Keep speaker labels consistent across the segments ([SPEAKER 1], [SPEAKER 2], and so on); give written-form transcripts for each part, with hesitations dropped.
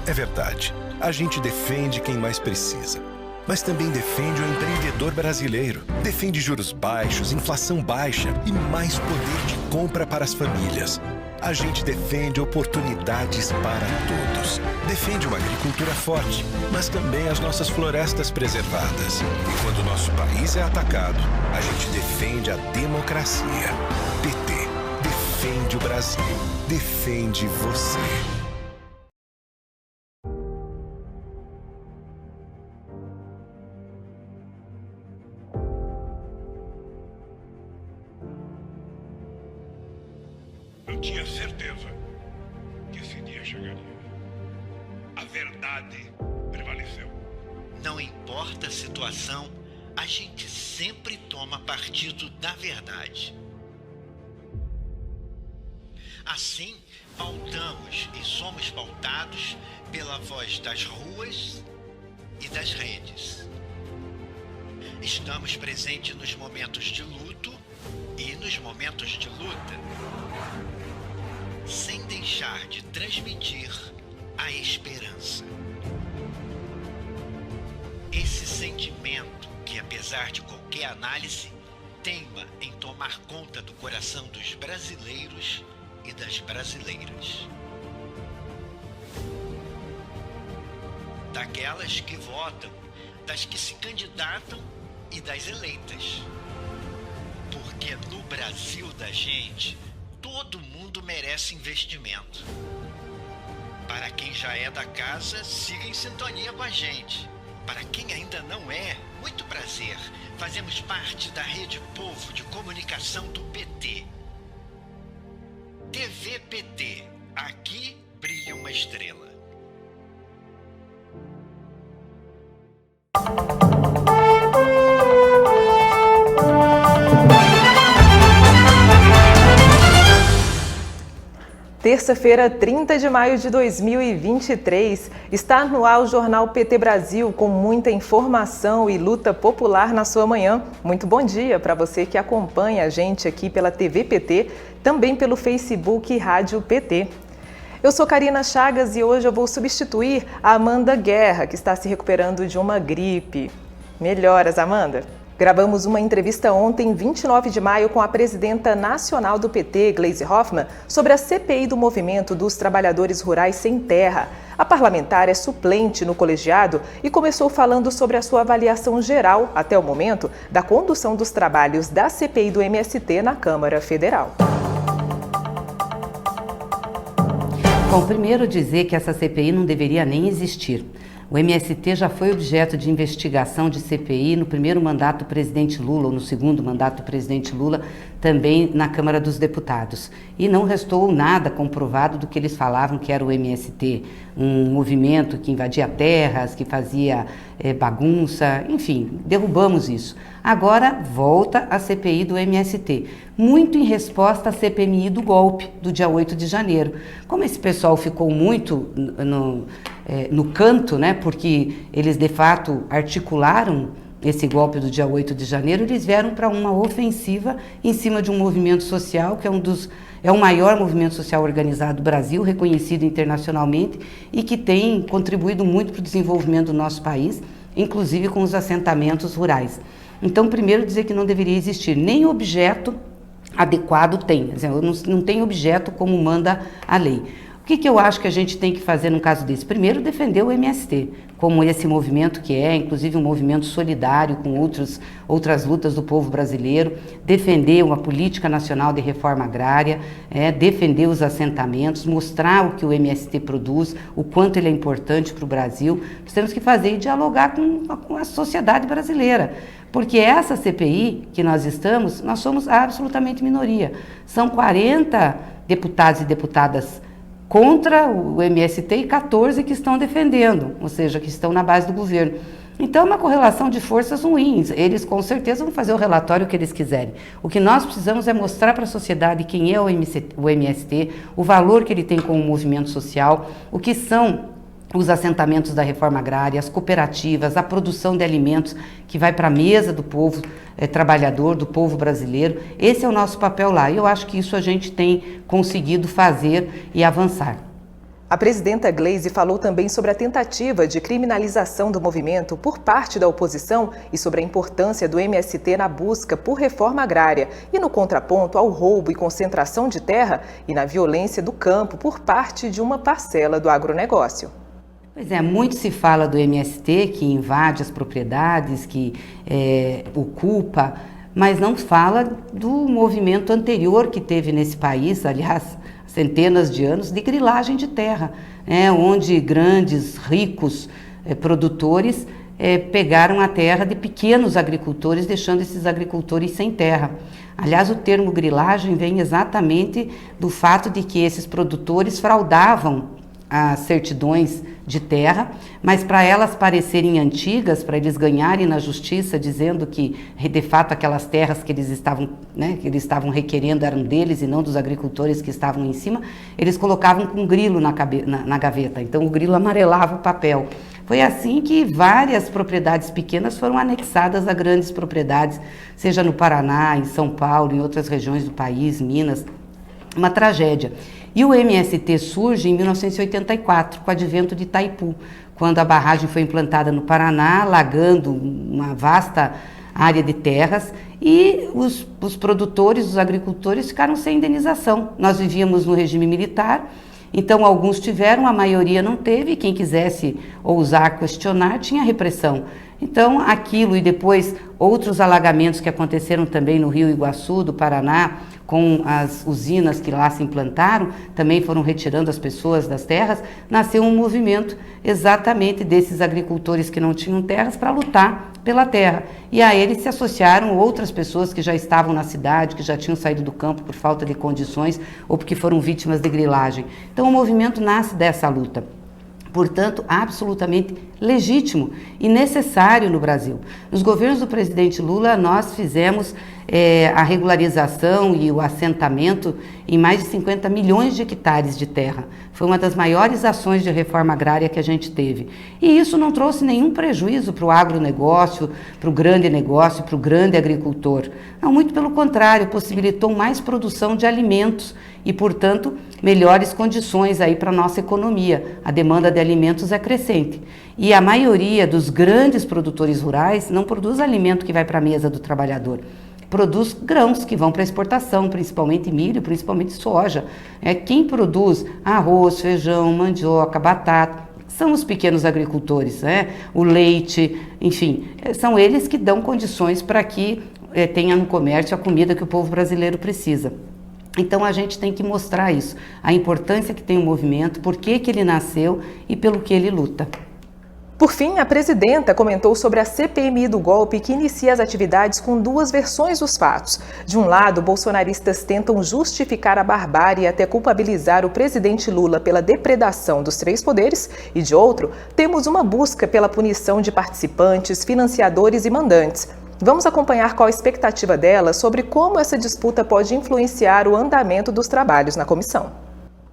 [SPEAKER 1] É verdade, a gente defende quem mais precisa. Mas também defende o empreendedor brasileiro. Defende juros baixos, inflação baixa e mais poder de compra para as famílias. A gente defende oportunidades para todos. Defende uma agricultura forte, mas também as nossas florestas preservadas. E quando o nosso país é atacado, a gente defende a democracia. PT. Defende o Brasil. Defende você.
[SPEAKER 2] Eu tinha certeza que esse dia chegaria. A verdade prevaleceu.
[SPEAKER 3] Não importa a situação, a gente sempre toma partido da verdade. Assim, pautamos e somos pautados pela voz das ruas e das redes. Estamos presentes nos momentos de luto e nos momentos de luta, sem deixar de transmitir a esperança. Esse sentimento que, apesar de qualquer análise, teima em tomar conta do coração dos brasileiros e das brasileiras. Daquelas que votam, das que se candidatam e das eleitas. Porque no Brasil da gente, todo mundo merece investimento. Para quem já é da casa, siga em sintonia com a gente. Para quem ainda não é, muito prazer. Fazemos parte da Rede Povo de Comunicação do PT. TV PT. Aqui brilha uma estrela.
[SPEAKER 4] Terça-feira, 30 de maio de 2023, está no ar o Jornal PT Brasil, com muita informação e luta popular na sua manhã. Muito bom dia para você que acompanha a gente aqui pela TV PT, também pelo Facebook Rádio PT. Eu sou Karina Chagas e hoje eu vou substituir a Amanda Guerra, que está se recuperando de uma gripe. Melhoras, Amanda! Gravamos uma entrevista ontem, 29 de maio, com a presidenta nacional do PT, Gleisi Hoffmann, sobre a CPI do Movimento dos Trabalhadores Rurais Sem Terra. A parlamentar é suplente no colegiado e começou falando sobre a sua avaliação geral, até o momento, da condução dos trabalhos da CPI do MST na Câmara Federal.
[SPEAKER 5] Bom, primeiro dizer que essa CPI não deveria nem existir. O MST já foi objeto de investigação de CPI no primeiro mandato do presidente Lula, ou no segundo mandato do presidente Lula, também na Câmara dos Deputados. E não restou nada comprovado do que eles falavam que era o MST, um movimento que invadia terras, que fazia bagunça, enfim, derrubamos isso. Agora volta a CPI do MST, muito em resposta à CPMI do golpe do dia 8 de janeiro. Como esse pessoal ficou muito no canto, né, porque eles de fato articularam esse golpe do dia 8 de janeiro, eles vieram para uma ofensiva em cima de um movimento social que é o maior movimento social organizado do Brasil, reconhecido internacionalmente e que tem contribuído muito para o desenvolvimento do nosso país, inclusive com os assentamentos rurais. Então, primeiro dizer que não deveria existir nem objeto adequado tem, não tem objeto como manda a lei. O que eu acho que a gente tem que fazer num caso desse? Primeiro, defender o MST, como esse movimento que é, inclusive um movimento solidário com outras lutas do povo brasileiro, defender uma política nacional de reforma agrária, defender os assentamentos, mostrar o que o MST produz, o quanto ele é importante para o Brasil. Nós temos que fazer e dialogar com a sociedade brasileira. Porque essa CPI que nós somos absolutamente minoria. São 40 deputados e deputadas contra o MST e 14 que estão defendendo, ou seja, que estão na base do governo. Então é uma correlação de forças ruins. Eles com certeza vão fazer o relatório que eles quiserem. O que nós precisamos é mostrar para a sociedade quem é o MST, o valor que ele tem como movimento social, o que são os assentamentos da reforma agrária, as cooperativas, a produção de alimentos que vai para a mesa do povo trabalhador, do povo brasileiro. Esse é o nosso papel lá. E eu acho que isso a gente tem conseguido fazer e avançar.
[SPEAKER 4] A presidenta Gleisi falou também sobre a tentativa de criminalização do movimento por parte da oposição e sobre a importância do MST na busca por reforma agrária e no contraponto ao roubo e concentração de terra e na violência do campo por parte de uma parcela do agronegócio.
[SPEAKER 5] Pois é, muito se fala do MST, que invade as propriedades, que ocupa, mas não fala do movimento anterior que teve nesse país, aliás, centenas de anos, de grilagem de terra, onde grandes, ricos produtores pegaram a terra de pequenos agricultores, deixando esses agricultores sem terra. Aliás, o termo grilagem vem exatamente do fato de que esses produtores fraudavam as certidões de terra, mas para elas parecerem antigas, para eles ganharem na justiça, dizendo que de fato aquelas terras que eles estavam requerendo eram deles e não dos agricultores que estavam em cima, eles colocavam com grilo na gaveta, então o grilo amarelava o papel. Foi assim que várias propriedades pequenas foram anexadas a grandes propriedades, seja no Paraná, em São Paulo, em outras regiões do país, Minas, uma tragédia. E o MST surge em 1984, com o advento de Itaipu, quando a barragem foi implantada no Paraná, alagando uma vasta área de terras, e os produtores, os agricultores ficaram sem indenização. Nós vivíamos no regime militar, então alguns tiveram, a maioria não teve, quem quisesse ousar questionar tinha repressão. Então aquilo e depois outros alagamentos que aconteceram também no Rio Iguaçu, do Paraná, com as usinas que lá se implantaram, também foram retirando as pessoas das terras, nasceu um movimento exatamente desses agricultores que não tinham terras para lutar pela terra. E a eles se associaram outras pessoas que já estavam na cidade, que já tinham saído do campo por falta de condições ou porque foram vítimas de grilagem. Então o movimento nasce dessa luta. Portanto, absolutamente legítimo e necessário no Brasil. Nos governos do presidente Lula, nós fizemos a regularização e o assentamento em mais de 50 milhões de hectares de terra. Foi uma das maiores ações de reforma agrária que a gente teve. E isso não trouxe nenhum prejuízo para o agronegócio, para o grande negócio, para o grande agricultor. Não, muito pelo contrário, possibilitou mais produção de alimentos e, portanto, melhores condições aí para a nossa economia. A demanda de alimentos é crescente. E a maioria dos grandes produtores rurais não produz alimento que vai para a mesa do trabalhador. Produz grãos que vão para exportação, principalmente milho, principalmente soja. Quem produz arroz, feijão, mandioca, batata, são os pequenos agricultores, o leite, enfim, são eles que dão condições para que tenha no comércio a comida que o povo brasileiro precisa. Então a gente tem que mostrar isso, a importância que tem o movimento, por que ele nasceu e pelo que ele luta.
[SPEAKER 4] Por fim, a presidenta comentou sobre a CPMI do golpe que inicia as atividades com duas versões dos fatos. De um lado, bolsonaristas tentam justificar a barbárie e até culpabilizar o presidente Lula pela depredação dos três poderes, e de outro, temos uma busca pela punição de participantes, financiadores e mandantes. Vamos acompanhar qual a expectativa dela sobre como essa disputa pode influenciar o andamento dos trabalhos na comissão.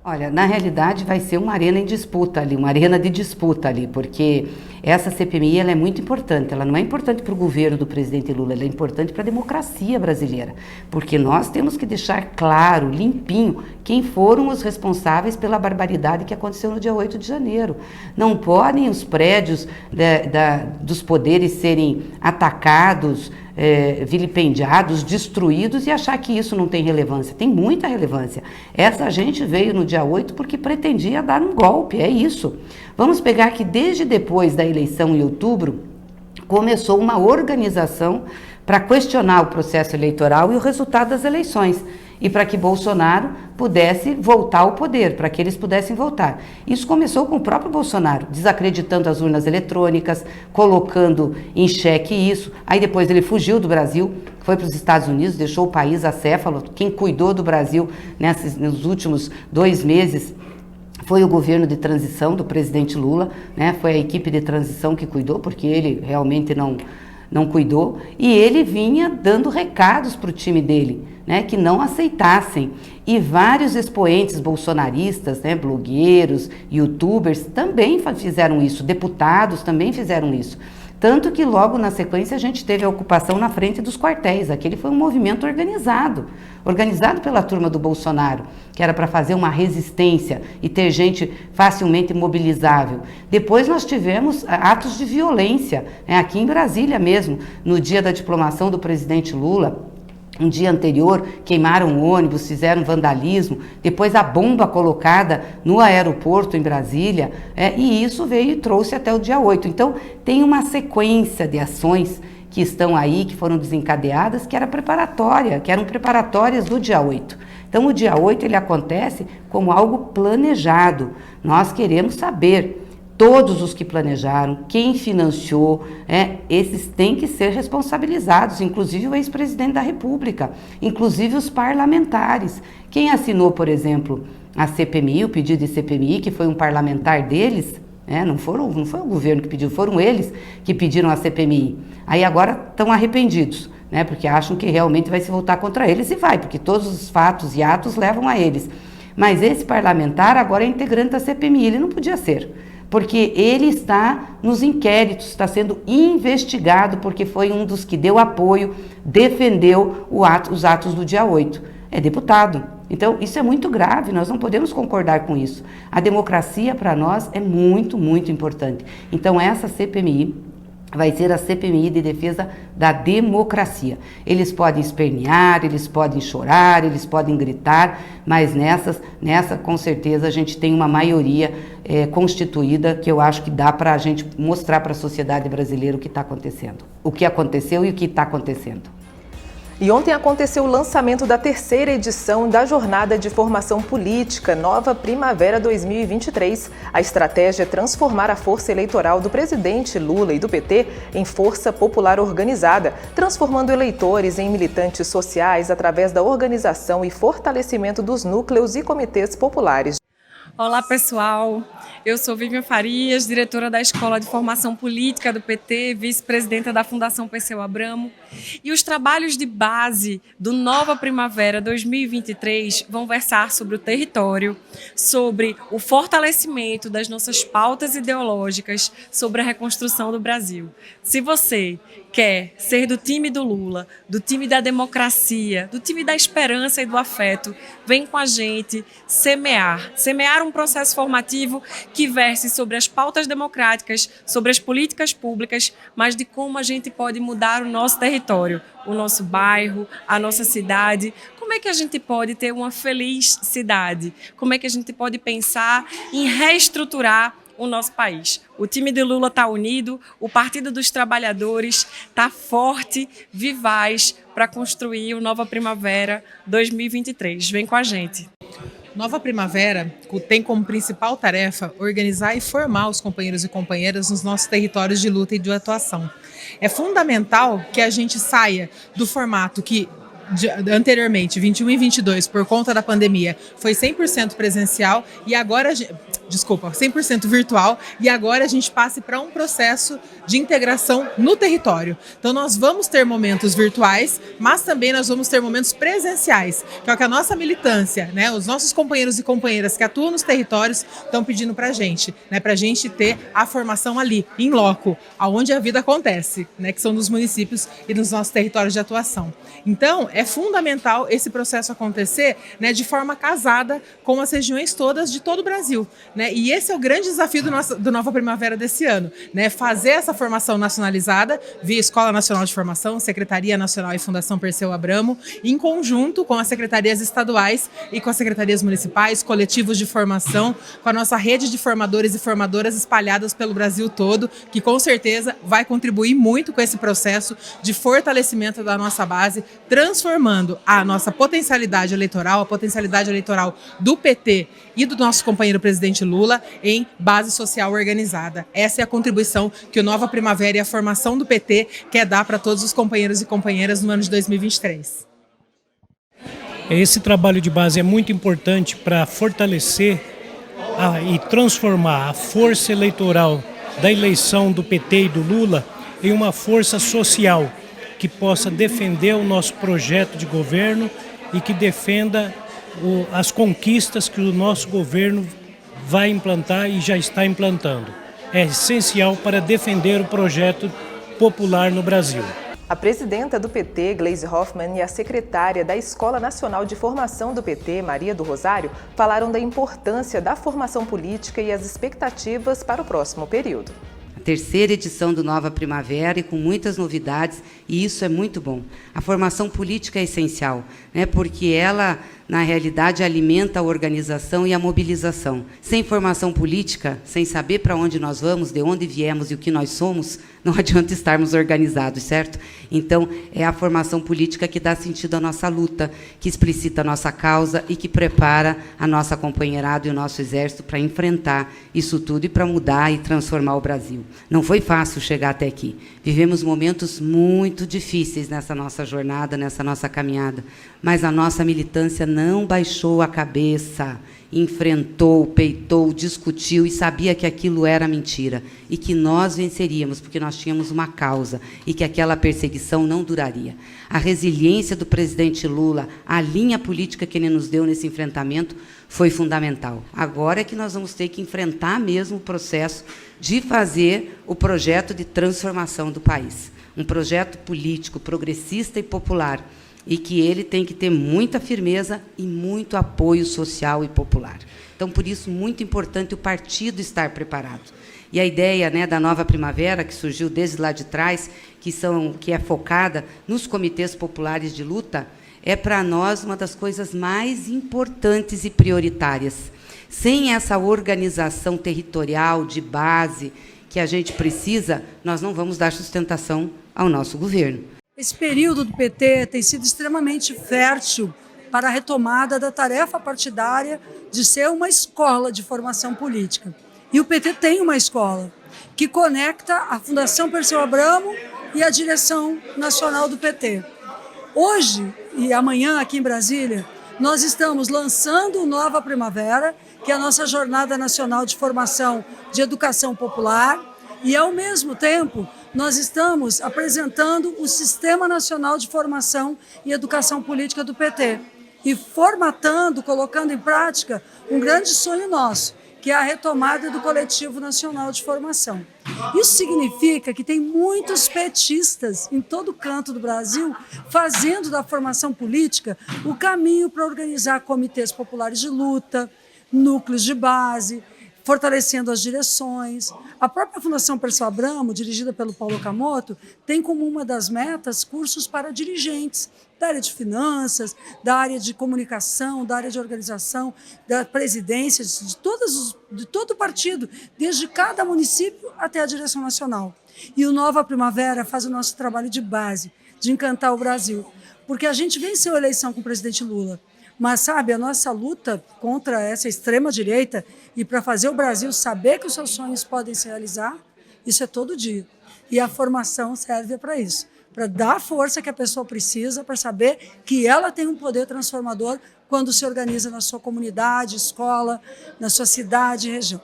[SPEAKER 5] Olha, na realidade vai ser uma arena em disputa ali, uma arena de disputa ali, porque essa CPMI ela é muito importante, ela não é importante para o governo do presidente Lula, ela é importante para a democracia brasileira, porque nós temos que deixar claro, limpinho, quem foram os responsáveis pela barbaridade que aconteceu no dia 8 de janeiro. Não podem os prédios dos poderes serem atacados, vilipendiados, destruídos e achar que isso não tem relevância. Tem muita relevância. Essa gente veio no dia 8 porque pretendia dar um golpe, é isso. Vamos pegar que desde depois da eleição em outubro, começou uma organização para questionar o processo eleitoral e o resultado das eleições. E para que Bolsonaro pudesse voltar ao poder, para que eles pudessem voltar. Isso começou com o próprio Bolsonaro, desacreditando as urnas eletrônicas, colocando em xeque isso. Aí depois ele fugiu do Brasil, foi para os Estados Unidos, deixou o país acéfalo. Quem cuidou do Brasil nos últimos 2 meses foi o governo de transição do presidente Lula, foi a equipe de transição que cuidou, porque ele realmente não cuidou, e ele vinha dando recados para o time dele, que não aceitassem. E vários expoentes bolsonaristas, blogueiros, youtubers, também fizeram isso, deputados também fizeram isso. Tanto que logo na sequência a gente teve a ocupação na frente dos quartéis. Aquele foi um movimento organizado pela turma do Bolsonaro, que era para fazer uma resistência e ter gente facilmente mobilizável. Depois nós tivemos atos de violência, aqui em Brasília mesmo, no dia da diplomação do presidente Lula. Um dia anterior, queimaram ônibus, fizeram vandalismo, depois a bomba colocada no aeroporto em Brasília, e isso veio e trouxe até o dia 8. Então, tem uma sequência de ações que estão aí, que foram desencadeadas, que eram preparatórias do dia 8. Então, o dia 8 ele acontece como algo planejado. Nós queremos saber todos os que planejaram, quem financiou, esses têm que ser responsabilizados, inclusive o ex-presidente da República, inclusive os parlamentares. Quem assinou, por exemplo, a CPMI, o pedido de CPMI, que foi um parlamentar deles, não foi o governo que pediu, foram eles que pediram a CPMI. Aí agora estão arrependidos, porque acham que realmente vai se voltar contra eles, e vai, porque todos os fatos e atos levam a eles. Mas esse parlamentar agora é integrante da CPMI, ele não podia ser, porque ele está nos inquéritos, está sendo investigado, porque foi um dos que deu apoio, defendeu os atos do dia 8. É deputado. Então, isso é muito grave, nós não podemos concordar com isso. A democracia, para nós, é muito, muito importante. Então, essa CPMI vai ser a CPMI de defesa da democracia. Eles podem espernear, eles podem chorar, eles podem gritar, mas nessa com certeza a gente tem uma maioria constituída, que eu acho que dá para a gente mostrar para a sociedade brasileira o que está acontecendo, o que aconteceu e o que está acontecendo.
[SPEAKER 4] E ontem aconteceu o lançamento da 3ª edição da Jornada de Formação Política Nova Primavera 2023. A estratégia é transformar a força eleitoral do presidente Lula e do PT em força popular organizada, transformando eleitores em militantes sociais através da organização e fortalecimento dos núcleos e comitês populares.
[SPEAKER 6] Olá, pessoal. Eu sou Vivian Farias, diretora da Escola de Formação Política do PT, vice-presidenta da Fundação Perseu Abramo. E os trabalhos de base do Nova Primavera 2023 vão versar sobre o território, sobre o fortalecimento das nossas pautas ideológicas, sobre a reconstrução do Brasil. Se você quer ser do time do Lula, do time da democracia, do time da esperança e do afeto, vem com a gente semear um processo formativo que verse sobre as pautas democráticas, sobre as políticas públicas, mas de como a gente pode mudar o nosso território, o nosso bairro, a nossa cidade. Como é que a gente pode ter uma feliz cidade? Como é que a gente pode pensar em reestruturar o nosso país? O time de Lula está unido, o Partido dos Trabalhadores está forte, vivaz, para construir o Nova Primavera 2023. Vem com a gente.
[SPEAKER 7] Nova Primavera tem como principal tarefa organizar e formar os companheiros e companheiras nos nossos territórios de luta e de atuação. É fundamental que a gente saia do formato que anteriormente, 21 e 22, por conta da pandemia, foi 100% presencial e agora, 100% virtual, e agora a gente passe para um processo de integração no território. Então nós vamos ter momentos virtuais, mas também nós vamos ter momentos presenciais, que é o que a nossa militância, os nossos companheiros e companheiras que atuam nos territórios estão pedindo para a gente ter a formação ali, em loco, onde a vida acontece, que são nos municípios e nos nossos territórios de atuação. Então, é fundamental esse processo acontecer de forma casada com as regiões todas de todo o Brasil. E esse é o grande desafio do Nova Primavera desse ano, fazer essa formação nacionalizada via Escola Nacional de Formação, Secretaria Nacional e Fundação Perseu Abramo, em conjunto com as secretarias estaduais e com as secretarias municipais, coletivos de formação, com a nossa rede de formadores e formadoras espalhadas pelo Brasil todo, que com certeza vai contribuir muito com esse processo de fortalecimento da nossa base, transformando a nossa potencialidade eleitoral, a potencialidade eleitoral do PT e do nosso companheiro presidente Lula em base social organizada. Essa é a contribuição que o Nova Primavera e a formação do PT quer dar para todos os companheiros e companheiras no ano de 2023.
[SPEAKER 8] Esse trabalho de base é muito importante para fortalecer e transformar a força eleitoral da eleição do PT e do Lula em uma força social que possa defender o nosso projeto de governo e que defenda as conquistas que o nosso governo vai implantar e já está implantando. É essencial para defender o projeto popular no Brasil.
[SPEAKER 4] A presidenta do PT, Gleisi Hoffmann, e a secretária da Escola Nacional de Formação do PT, Maria do Rosário, falaram da importância da formação política e as expectativas para o próximo período.
[SPEAKER 5] A terceira edição do Nova Primavera e com muitas novidades, e isso é muito bom. A formação política é essencial, né, porque ela, na realidade, alimenta a organização e a mobilização. Sem formação política, sem saber para onde nós vamos, de onde viemos e o que nós somos, não adianta estarmos organizados, certo? Então, é a formação política que dá sentido à nossa luta, que explicita a nossa causa e que prepara a nossa companheirada e o nosso exército para enfrentar isso tudo e para mudar e transformar o Brasil. Não foi fácil chegar até aqui. Vivemos momentos muito difíceis nessa nossa jornada, nessa nossa caminhada, mas a nossa militância não baixou a cabeça, enfrentou, peitou, discutiu e sabia que aquilo era mentira e que nós venceríamos porque nós tínhamos uma causa e que aquela perseguição não duraria. A resiliência do presidente Lula, a linha política que ele nos deu nesse enfrentamento foi fundamental. Agora é que nós vamos ter que enfrentar mesmo o processo de fazer o projeto de transformação do país. Um projeto político, progressista e popular, e que ele tem que ter muita firmeza e muito apoio social e popular. Então, por isso, muito importante o partido estar preparado. E a ideia, né, da Nova Primavera, que surgiu desde lá de trás, que é focada nos comitês populares de luta, é, para nós, uma das coisas mais importantes e prioritárias. Sem essa organização territorial de base que a gente precisa, nós não vamos dar sustentação ao nosso governo.
[SPEAKER 9] Esse período do PT tem sido extremamente fértil para a retomada da tarefa partidária de ser uma escola de formação política. E o PT tem uma escola que conecta a Fundação Perseu Abramo e a direção nacional do PT. Hoje e amanhã, aqui em Brasília, nós estamos lançando o Nova Primavera, que é a nossa jornada nacional de formação de educação popular, e, ao mesmo tempo, nós estamos apresentando o Sistema Nacional de Formação e Educação Política do PT e formatando, colocando em prática um grande sonho nosso, que é a retomada do Coletivo Nacional de Formação. Isso significa que tem muitos petistas em todo canto do Brasil fazendo da formação política o caminho para organizar comitês populares de luta, núcleos de base, fortalecendo as direções. A própria Fundação Perseu Abramo, dirigida pelo Paulo Okamoto, tem como uma das metas cursos para dirigentes da área de finanças, da área de comunicação, da área de organização, da presidência, de todo o partido, desde cada município até a direção nacional. E o Nova Primavera faz o nosso trabalho de base, de encantar o Brasil. Porque a gente venceu a eleição com o presidente Lula, mas, sabe, a nossa luta contra essa extrema-direita e para fazer o Brasil saber que os seus sonhos podem se realizar, isso é todo dia. E a formação serve para isso, para dar a força que a pessoa precisa para saber que ela tem um poder transformador quando se organiza na sua comunidade, escola, na sua cidade e região.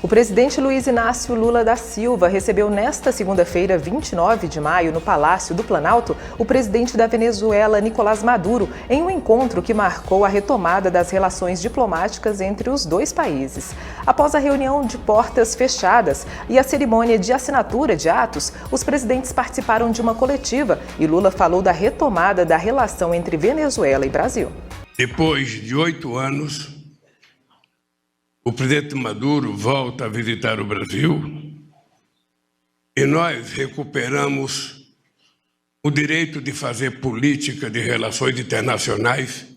[SPEAKER 4] O presidente Luiz Inácio Lula da Silva recebeu nesta segunda-feira, 29 de maio, no Palácio do Planalto, o presidente da Venezuela, Nicolás Maduro, em um encontro que marcou a retomada das relações diplomáticas entre os dois países. Após a reunião de portas fechadas e a cerimônia de assinatura de atos, os presidentes participaram de uma coletiva e Lula falou da retomada da relação entre Venezuela e Brasil.
[SPEAKER 2] Depois de 8 anos, o presidente Maduro volta a visitar o Brasil e nós recuperamos o direito de fazer política de relações internacionais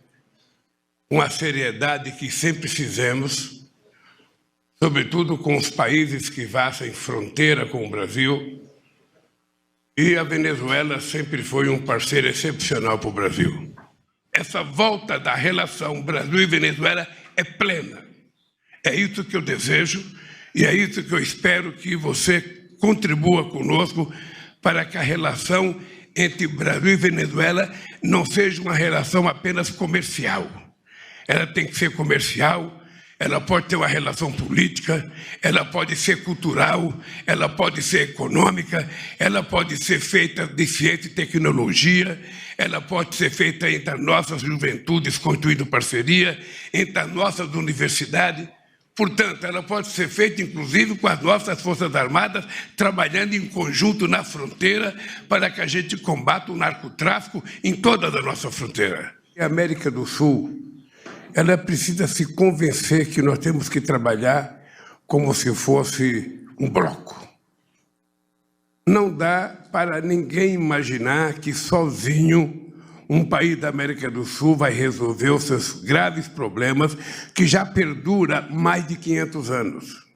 [SPEAKER 2] com a seriedade que sempre fizemos, sobretudo com os países que fazem fronteira com o Brasil. E a Venezuela sempre foi um parceiro excepcional para o Brasil. Essa volta da relação Brasil e Venezuela é plena. É isso que eu desejo e é isso que eu espero que você contribua conosco para que a relação entre Brasil e Venezuela não seja uma relação apenas comercial. Ela tem que ser comercial, ela pode ter uma relação política, ela pode ser cultural, ela pode ser econômica, ela pode ser feita de ciência e tecnologia, ela pode ser feita entre as nossas juventudes, construindo parceria, entre as nossas universidades, Portanto, ela pode ser feita, inclusive, com as nossas Forças Armadas, trabalhando em conjunto na fronteira para que a gente combata o narcotráfico em toda a nossa fronteira. A América do Sul, ela precisa se convencer que nós temos que trabalhar como se fosse um bloco. Não dá para ninguém imaginar que sozinho um país da América do Sul vai resolver os seus graves problemas que já perdura mais de 500 anos.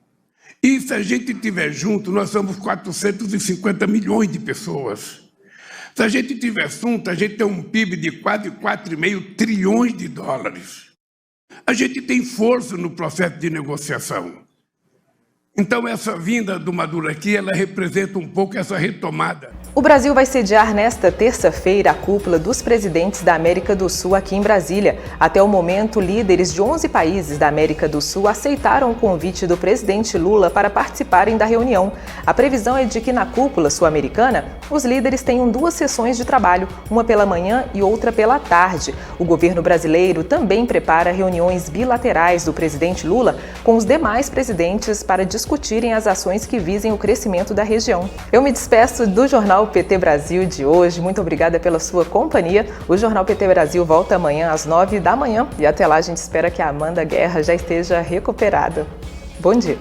[SPEAKER 2] E se a gente estiver junto, nós somos 450 milhões de pessoas. Se a gente estiver junto, a gente tem um PIB de quase 4,5 trilhões de dólares. A gente tem força no processo de negociação. Então, essa vinda do Maduro aqui, ela representa um pouco essa retomada.
[SPEAKER 4] O Brasil vai sediar nesta terça-feira a cúpula dos presidentes da América do Sul aqui em Brasília. Até o momento, líderes de 11 países da América do Sul aceitaram o convite do presidente Lula para participarem da reunião. A previsão é de que na cúpula sul-americana, os líderes tenham 2 sessões de trabalho, uma pela manhã e outra pela tarde. O governo brasileiro também prepara reuniões bilaterais do presidente Lula com os demais presidentes para discutirem as ações que visem o crescimento da região. Eu me despeço do Jornal PT Brasil de hoje. Muito obrigada pela sua companhia. O Jornal PT Brasil volta amanhã às 9 da manhã e até lá a gente espera que a Amanda Guerra já esteja recuperada. Bom dia.